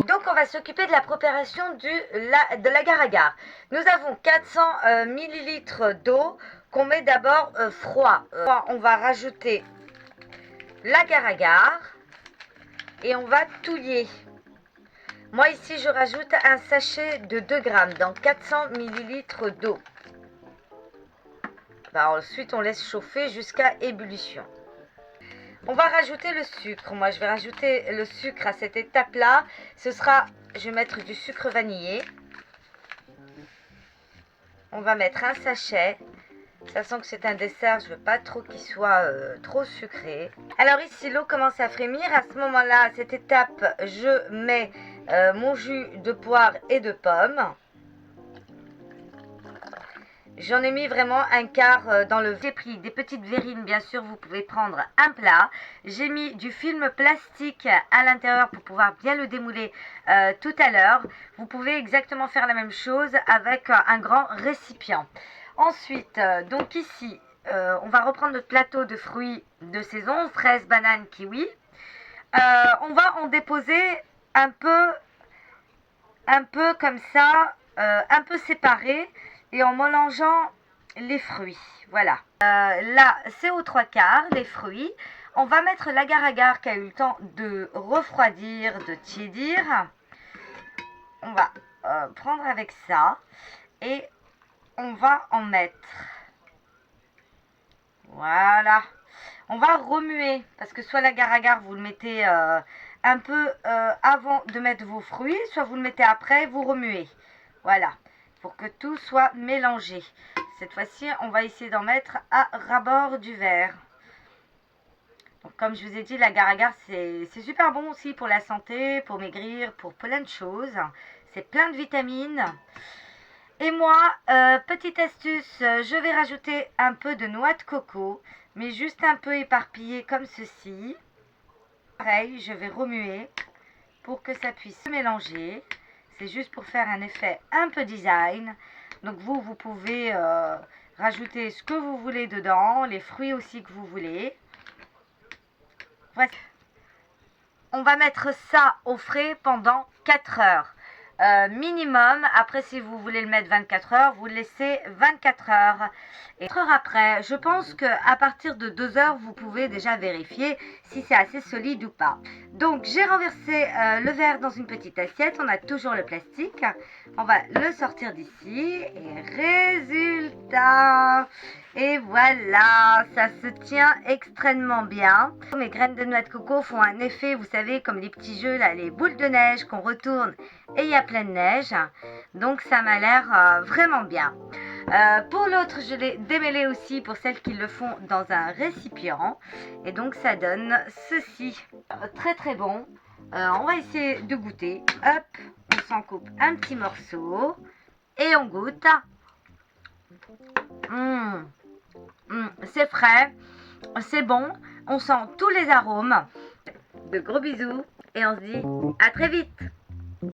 Donc on va s'occuper de la préparation de l'agar-agar. Nous avons 400 ml d'eau qu'on met d'abord froid. On va rajouter l'agar-agar et on va touiller. Moi ici je rajoute un sachet de 2 grammes dans 400 ml d'eau. Ensuite on laisse chauffer jusqu'à ébullition. On va rajouter le sucre. Moi, je vais rajouter le sucre à cette étape-là. Je vais mettre du sucre vanillé. On va mettre un sachet. Sachant que c'est un dessert, je ne veux pas trop qu'il soit trop sucré. Alors ici, l'eau commence à frémir. À ce moment-là, à cette étape, je mets mon jus de poire et de pomme. J'en ai mis vraiment un quart dans le... J'ai pris des petites verrines, bien sûr, vous pouvez prendre un plat. J'ai mis du film plastique à l'intérieur pour pouvoir bien le démouler tout à l'heure. Vous pouvez exactement faire la même chose avec un grand récipient. Ensuite, donc ici, on va reprendre notre plateau de fruits de saison, fraises, bananes, kiwi. On va en déposer un peu comme ça, un peu séparé. Et en mélangeant les fruits, voilà. Là, c'est aux 3/4, les fruits. On va mettre l'agar-agar qui a eu le temps de refroidir, de tiédir. On va prendre avec ça et on va en mettre. Voilà. On va remuer parce que soit l'agar-agar, vous le mettez un peu avant de mettre vos fruits, soit vous le mettez après, vous remuez. Voilà. Pour que tout soit mélangé. Cette fois-ci, on va essayer d'en mettre à ras-bord du verre. Donc, comme je vous ai dit, l'agar-agar, c'est super bon aussi pour la santé, pour maigrir, pour plein de choses. C'est plein de vitamines. Et moi, petite astuce, je vais rajouter un peu de noix de coco, mais juste un peu éparpillé comme ceci. Pareil, je vais remuer pour que ça puisse se mélanger. C'est juste pour faire un effet un peu design. Donc vous pouvez rajouter ce que vous voulez dedans, les fruits aussi que vous voulez. Voilà. On va mettre ça au frais pendant 4 heures. Minimum. Après, si vous voulez le mettre 24 heures, vous le laissez 24 heures. Et 4 heures après, je pense qu'à partir de 2 heures, vous pouvez déjà vérifier si c'est assez solide ou pas. Donc, j'ai renversé le verre dans une petite assiette. On a toujours le plastique. On va le sortir d'ici. Et résultat. Et voilà, ça se tient extrêmement bien. Mes graines de noix de coco font un effet, vous savez, comme les petits jeux, là, les boules de neige qu'on retourne et il y a plein de neige. Donc ça m'a l'air vraiment bien. Pour l'autre, je l'ai démêlé aussi pour celles qui le font dans un récipient. Et donc ça donne ceci. Très très bon. On va essayer de goûter. Hop, on s'en coupe un petit morceau. Et on goûte. C'est frais, c'est bon, on sent tous les arômes. De gros bisous et on se dit à très vite.